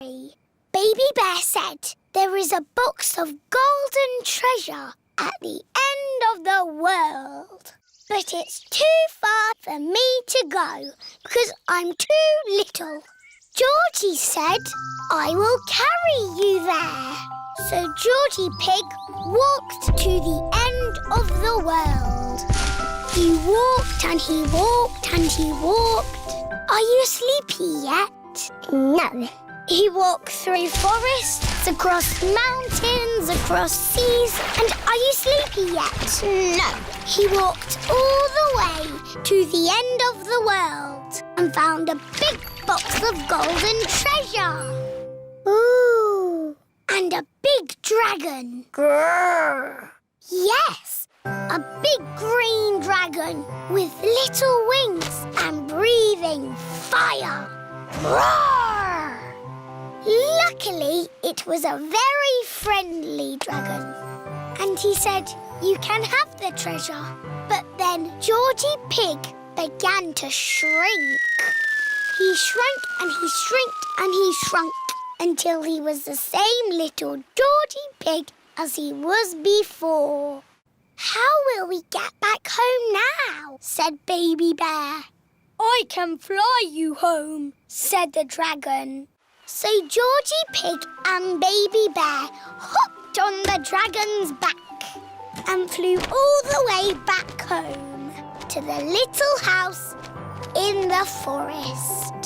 Baby Bear said there is a box of golden treasure at the end of the world. But it's too far for me to go because I'm too little. Georgie said, I will carry you there. So Georgie Pig walked to the end of the world. He walked and he walked and he walked. Are you sleepy yet? No. He walked through forests, across mountains, across seas. And are you sleepy yet? No. He walked all the way to the end of the world and found a big box of golden treasure. Ooh. And a big dragon. Grrr. Yes, a big green dragon with little wings and breathing fire. Roar! Luckily, it was a very friendly dragon. And he said, you can have the treasure. But then Georgie Pig began to shrink. He shrank and he shrinked and he shrunk until he was the same little Georgie Pig as he was before. How will we get back home now? Said Baby Bear. I can fly you home, said the dragon. So Georgie Pig and Baby Bear hopped on the dragon's back and flew all the way back home to the little house in the forest.